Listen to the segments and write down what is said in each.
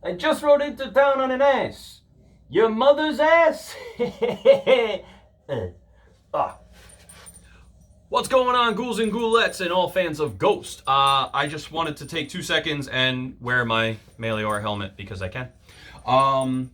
I just rode into town on an ass. Your mother's ass? Ah. What's going on, ghouls and ghoulettes and all fans of Ghost? I just wanted to take 2 seconds and wear my Melior helmet because I can. I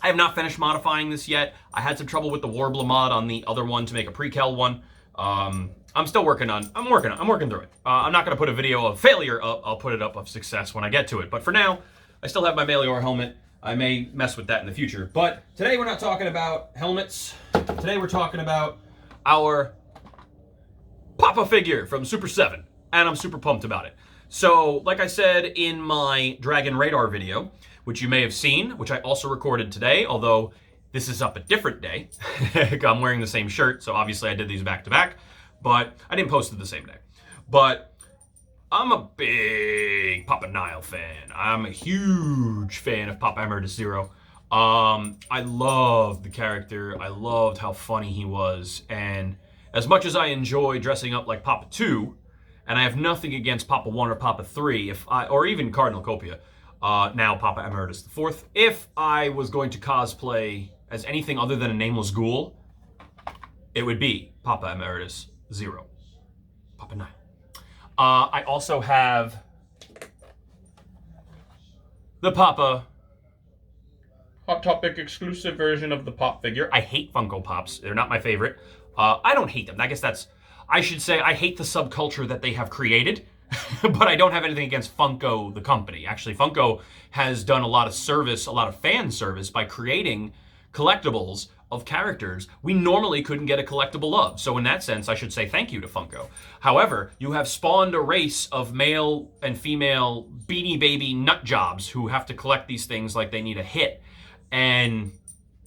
have not finished modifying this yet. I had some trouble with the Warbler mod on the other one to make a pre-cal one. I'm still working through it. I'm not going to put a video of failure up. I'll put it up of success when I get to it. But for now, I still have my Melior helmet. I may mess with that in the future. But today we're not talking about helmets. Today we're talking about our Papa figure from Super 7. And I'm super pumped about it. So, like I said in my Dragon Radar video, which you may have seen, which I also recorded today, although this is up a different day. I'm wearing the same shirt, so obviously I did these back to back, but I didn't post it the same day. But I'm a big Papa Nihil fan. I'm a huge fan of Papa Emeritus Zero. I loved the character. I loved how funny he was. And as much as I enjoy dressing up like Papa 2, and I have nothing against Papa 1 or Papa 3, or even Cardinal Copia, now Papa Emeritus the 4th, if I was going to cosplay as anything other than a nameless ghoul, it would be Papa Emeritus 0. Papa 9. I also have the Papa Hot Topic exclusive version of the Pop figure. I hate Funko Pops. They're not my favorite. I don't hate them. I guess I should say I hate the subculture that they have created, but I don't have anything against Funko, the company. Actually, Funko has done a lot of service, a lot of fan service by creating collectibles of characters we normally couldn't get a collectible of. So in that sense, I should say thank you to Funko. However, you have spawned a race of male and female Beanie Baby nut jobs who have to collect these things like they need a hit. And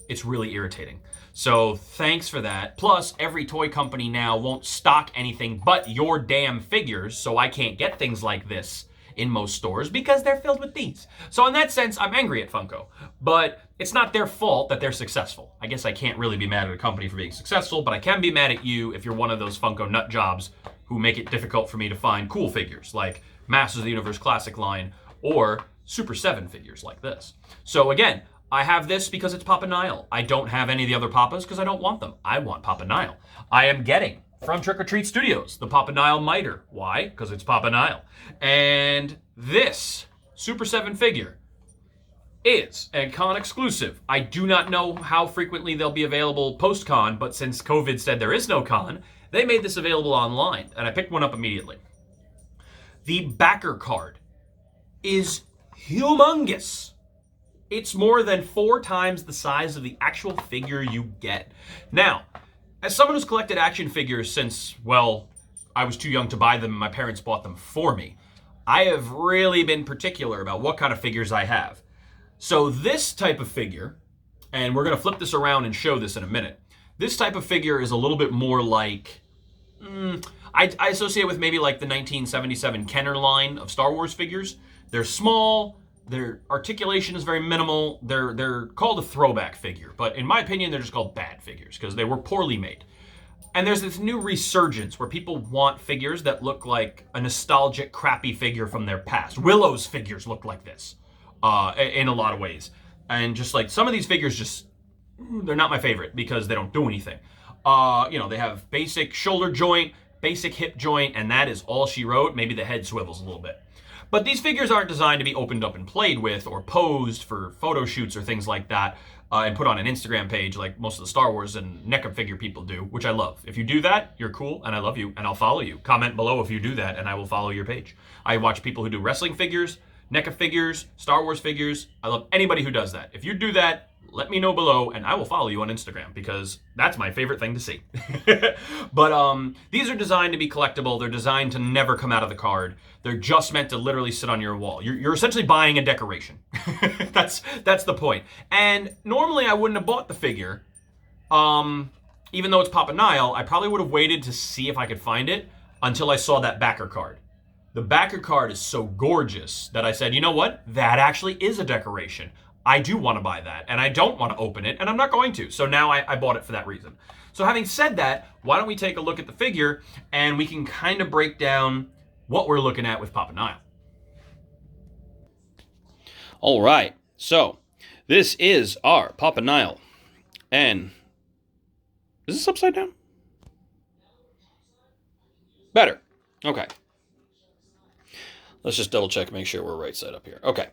it's really irritating. So thanks for that. Plus, every toy company now won't stock anything but your damn figures, so I can't get things like this in most stores because they're filled with these. So in that sense, I'm angry at Funko. But it's not their fault that they're successful. I guess I can't really be mad at a company for being successful, but I can be mad at you if you're one of those Funko nut jobs who make it difficult for me to find cool figures like Masters of the Universe Classic line or Super 7 figures like this. So again, I have this because it's Papa Nihil. I don't have any of the other Papas because I don't want them. I want Papa Nihil. I am getting from Trick or Treat Studios the Papa Nihil miter. Why? Because it's Papa Nihil. And this Super 7 figure is a con exclusive. I do not know how frequently they'll be available post-con, but since COVID said there is no con, they made this available online, and I picked one up immediately. The backer card is humongous. It's more than 4 times the size of the actual figure you get. Now, as someone who's collected action figures since, well, I was too young to buy them and my parents bought them for me, I have really been particular about what kind of figures I have. So this type of figure, and we're going to flip this around and show this in a minute, this type of figure is a little bit more like, I associate with maybe like the 1977 Kenner line of Star Wars figures. They're small. Their articulation is very minimal. They're called a throwback figure, but in my opinion, they're just called bad figures because they were poorly made. And there's this new resurgence where people want figures that look like a nostalgic, crappy figure from their past. Willow's figures look like this in a lot of ways. And just like some of these figures they're not my favorite because they don't do anything. They have basic shoulder joint, basic hip joint, and that is all she wrote. Maybe the head swivels a little bit. But these figures aren't designed to be opened up and played with or posed for photo shoots or things like that and put on an Instagram page like most of the Star Wars and NECA figure people do, which I love. If you do that, you're cool and I love you and I'll follow you. Comment below if you do that and I will follow your page. I watch people who do wrestling figures, NECA figures, Star Wars figures. I love anybody who does that. If you do that, let me know below and I will follow you on Instagram because that's my favorite thing to see. But these are designed to be collectible. They're designed to never come out of the card. They're just meant to literally sit on your wall. You're essentially buying a decoration. That's the point. And normally I wouldn't have bought the figure. Even though it's Papa Nihil, I probably would have waited to see if I could find it until I saw that backer card. The backer card is so gorgeous that I said, you know what? That actually is a decoration. I do want to buy that, and I don't want to open it, and I'm not going to. So now I bought it for that reason. So having said that, why don't we take a look at the figure, and we can kind of break down what we're looking at with Papa Nihil. All right, so this is our Papa Nile. And is this upside down? Better. Okay. Let's just double check, make sure we're right side up here. Okay.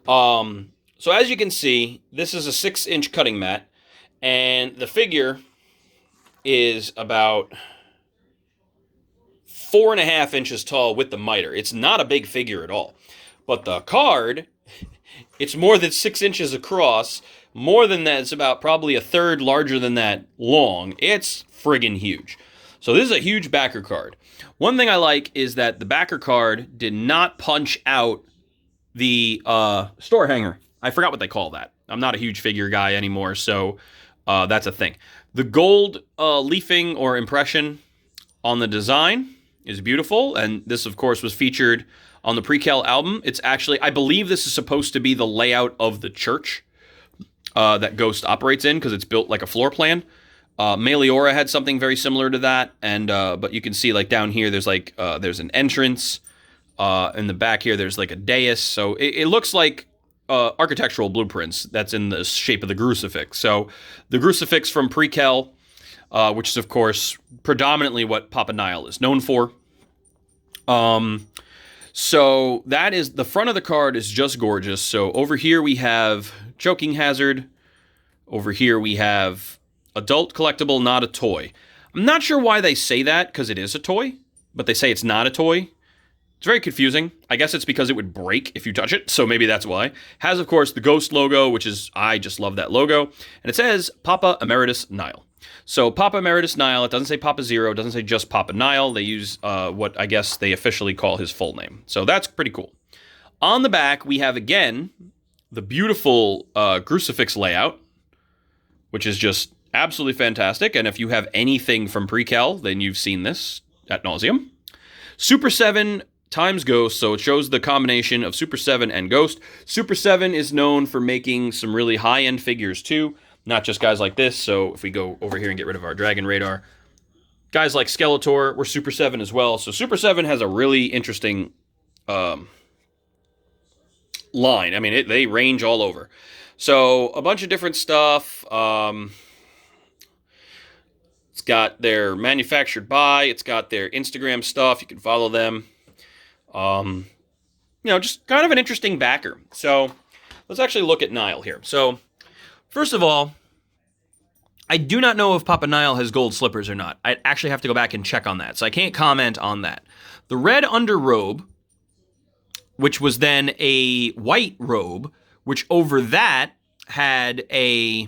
So as you can see, this is a 6-inch cutting mat, and the figure is about 4.5 inches tall with the miter. It's not a big figure at all. But the card, it's more than 6 inches across. More than that, it's about probably a third larger than that long. It's friggin' huge. So this is a huge backer card. One thing I like is that the backer card did not punch out the store hanger. I forgot what they call that. I'm not a huge figure guy anymore, so that's a thing. The gold leafing or impression on the design is beautiful, and this, of course, was featured on the Prequel album. It's actually, I believe this is supposed to be the layout of the church that Ghost operates in, because it's built like a floor plan. Meliora had something very similar to that, and but you can see like down here, there's like there's an entrance. In the back here, there's like a dais, so it looks like architectural blueprints that's in the shape of the crucifix. So the crucifix from Prequel, which is of course predominantly what Papa Nile is known for. So that is, the front of the card is just gorgeous. So over here we have choking hazard. Over here we have adult collectible, not a toy. I'm not sure why they say that, because it is a toy, but they say it's not a toy. It's very confusing. I guess it's because it would break if you touch it, so maybe that's why. Has, of course, the Ghost logo, which is, I just love that logo. And it says Papa Emeritus Nile. So Papa Emeritus Nile, it doesn't say Papa Zero, it doesn't say just Papa Nile. They use what I guess they officially call his full name. So that's pretty cool. On the back, we have, again, the beautiful crucifix layout, which is just absolutely fantastic. And if you have anything from Prequel, then you've seen this ad nauseum. Super 7 times Ghost, so it shows the combination of Super 7 and Ghost. Super 7 is known for making some really high-end figures too, not just guys like this. So if we go over here and get rid of our Dragon Radar, guys like Skeletor were Super 7 as well. So Super 7 has a really interesting line. I mean, they range all over. So a bunch of different stuff. It's got their manufactured by, it's got their Instagram stuff. You can follow them. Just kind of an interesting backer. So let's actually look at Nile here. So first of all, I do not know if Papa Nile has gold slippers or not. I actually have to go back and check on that, so I can't comment on that. The red underrobe, which was then a white robe, which over that had a...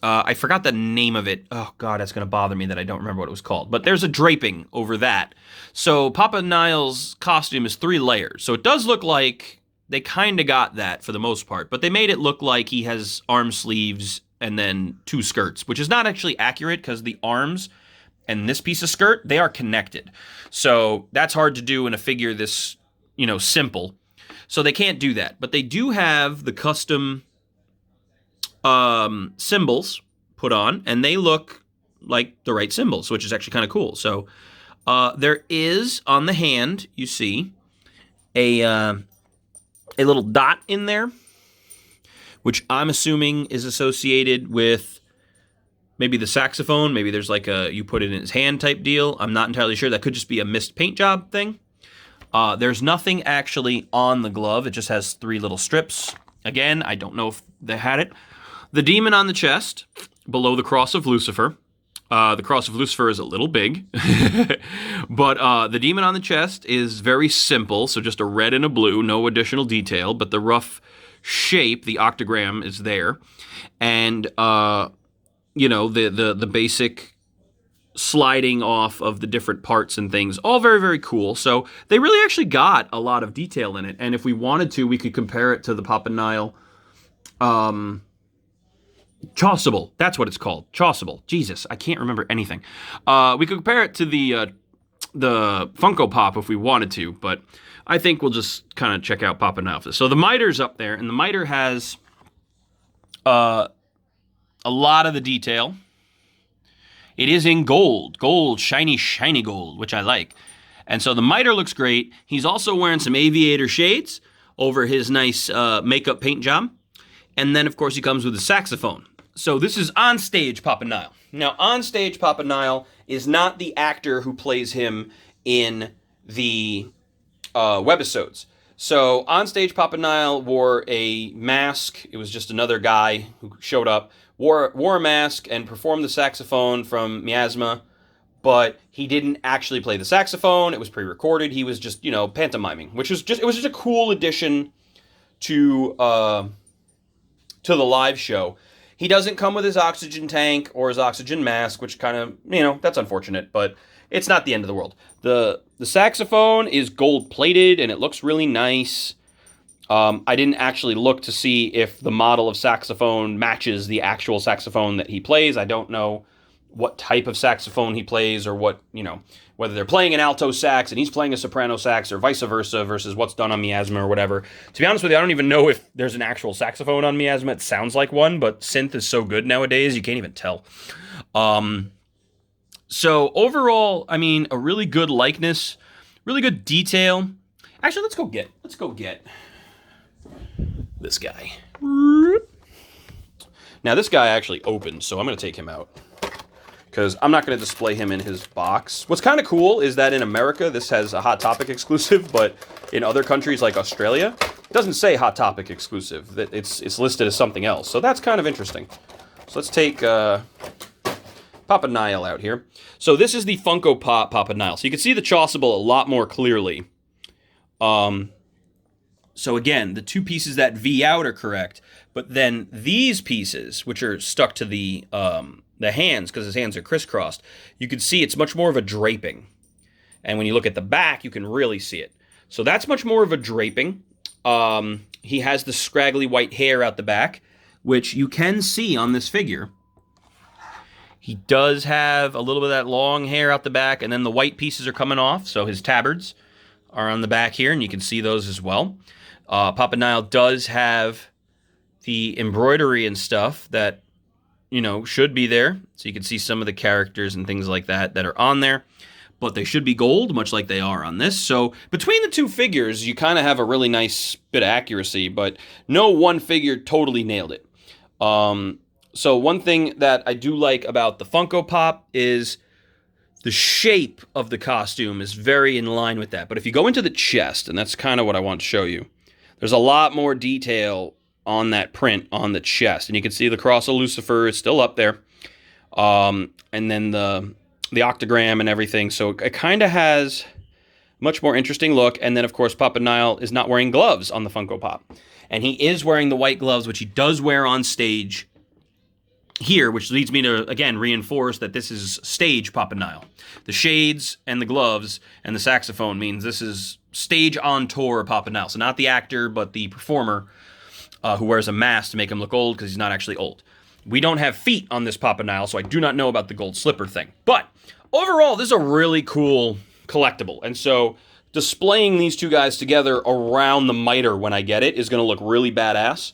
I forgot the name of it. Oh, God, that's going to bother me that I don't remember what it was called. But there's a draping over that. So Papa Nile's costume is 3 layers. So it does look like they kind of got that for the most part. But they made it look like he has arm sleeves and then 2 skirts, which is not actually accurate because the arms and this piece of skirt, they are connected. So that's hard to do in a figure this, simple. So they can't do that. But they do have the custom symbols put on, and they look like the right symbols, which is actually kind of cool. So there is on the hand, you see a little dot in there, which I'm assuming is associated with maybe the saxophone. Maybe there's like you put it in his hand type deal. I'm not entirely sure. That could just be a missed paint job thing. There's nothing actually on the glove. It just has 3 little strips. Again, I don't know if they had it. The demon on the chest, below the cross of Lucifer. The cross of Lucifer is a little big, but the demon on the chest is very simple, so just a red and a blue, no additional detail, but the rough shape, the octagram, is there. And, the basic sliding off of the different parts and things, all very, very cool. So they really actually got a lot of detail in it, and if we wanted to, we could compare it to the Papa Nile Chasuble, that's what it's called. Chasuble. Jesus, I can't remember anything. We could compare it to the Funko Pop if we wanted to, but I think we'll just kind of check out Papa Nile. So the miter's up there, and the miter has a lot of the detail. It is in gold. Gold, shiny, shiny gold, which I like. And so the miter looks great. He's also wearing some aviator shades. over his nice makeup paint job. And then, of course, he comes with a saxophone. So this is on stage Papa Nile. Now, on stage Papa Nile is not the actor who plays him in the webisodes. So on stage Papa Nile wore a mask. It was just another guy who showed up, wore a mask and performed the saxophone from Miasma, but he didn't actually play the saxophone. It was pre-recorded. He was just, pantomiming, which was just a cool addition to the live show. He doesn't come with his oxygen tank or his oxygen mask, which kind of, that's unfortunate, but it's not the end of the world. The saxophone is gold-plated, and it looks really nice. I didn't actually look to see if the model of saxophone matches the actual saxophone that he plays. I don't know what type of saxophone he plays, or what, whether they're playing an alto sax and he's playing a soprano sax, or vice versa, versus what's done on Miasma or whatever. To be honest with you, I don't even know if there's an actual saxophone on Miasma. It sounds like one, but synth is so good nowadays, you can't even tell. So overall, I mean, a really good likeness, really good detail. Actually, let's go get this guy. Now, this guy actually opens, so I'm going to take him out, because I'm not going to display him in his box. What's kind of cool is that in America, this has a Hot Topic exclusive, but in other countries like Australia, it doesn't say Hot Topic exclusive. It's listed as something else, so that's kind of interesting. So let's take Papa Nile out here. So this is the Funko Pop Papa Nile. So you can see the Chasuble a lot more clearly. So again, the two pieces that V out are correct, but then these pieces, which are stuck to the hands, because his hands are crisscrossed, you can see it's much more of a draping. And when you look at the back, you can really see it. So that's much more of a draping. He has the scraggly white hair out the back, which you can see on this figure. He does have a little bit of that long hair out the back, and then the white pieces are coming off, so his tabards are on the back here, and you can see those as well. Papa Nile does have the embroidery and stuff that, should be there. So you can see some of the characters and things like that are on there. But they should be gold, much like they are on this. So between the two figures, you kind of have a really nice bit of accuracy, but no one figure totally nailed it. So one thing that I do like about the Funko Pop is the shape of the costume is very in line with that. But if you go into the chest, and that's kind of what I want to show you, there's a lot more detail on that print on the chest. And you can see the Cross of Lucifer is still up there. And then the octagram and everything. So it kind of has much more interesting look. And then, of course, Papa Nile is not wearing gloves on the Funko Pop. And he is wearing the white gloves, which he does wear on stage here, which leads me to, again, reinforce that this is stage Papa Nile. The shades and the gloves and the saxophone means this is stage on tour Papa Nile. So not the actor, but the performer who wears a mask to make him look old, because he's not actually old. We don't have feet on this Papa Nile, so I do not know about the gold slipper thing. But overall, this is a really cool collectible. And so displaying these two guys together around the miter when I get it is going to look really badass.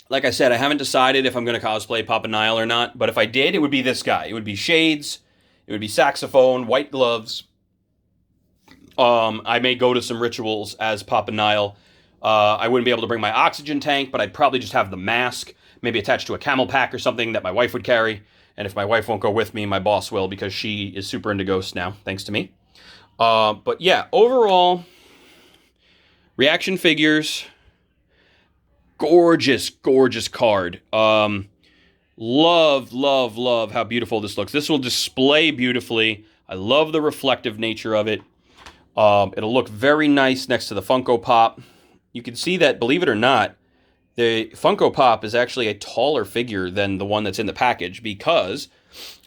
Like I said, I haven't decided if I'm going to cosplay Papa Nile or not, but if I did, it would be this guy. It would be shades, it would be saxophone, white gloves. I may go to some rituals as Papa Nile. I wouldn't be able to bring my oxygen tank, but I'd probably just have the mask, maybe attached to a camel pack or something that my wife would carry. And if my wife won't go with me, my boss will, because she is super into ghosts now, thanks to me. But yeah, overall, reaction figures, gorgeous, gorgeous card. Love, love, love how beautiful this looks. This will display beautifully. I love the reflective nature of it. It'll look very nice next to the Funko Pop. You can see that, believe it or not, the Funko Pop is actually a taller figure than the one that's in the package because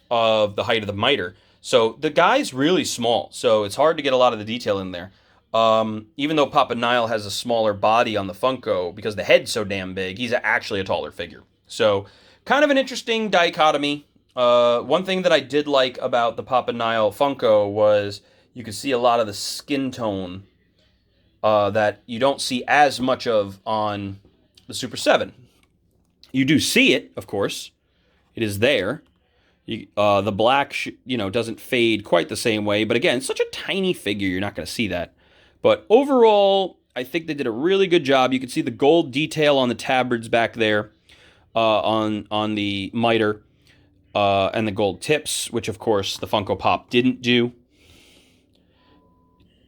of the height of the miter. So the guy's really small, so it's hard to get a lot of the detail in there. Even though Papa Nile has a smaller body on the Funko, because the head's so damn big, he's actually a taller figure. So kind of an interesting dichotomy. One thing that I did like about the Papa Nile Funko was you could see a lot of the skin tone that you don't see as much of on the Super 7. You do see it, of course. It is there. The black, doesn't fade quite the same way. But again, it's such a tiny figure, you're not going to see that. But overall, I think they did a really good job. You can see the gold detail on the tabards back there on the miter and the gold tips, which, of course, the Funko Pop didn't do.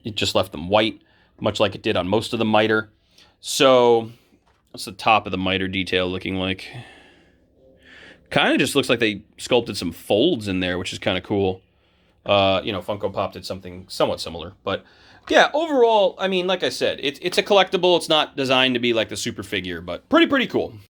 It just left them white, much like it did on most of the miter. So, what's the top of the miter detail looking like? Kind of just looks like they sculpted some folds in there, which is kind of cool. Funko Pop did something somewhat similar. But, yeah, overall, I mean, like I said, it's a collectible. It's not designed to be like the super figure, but pretty cool.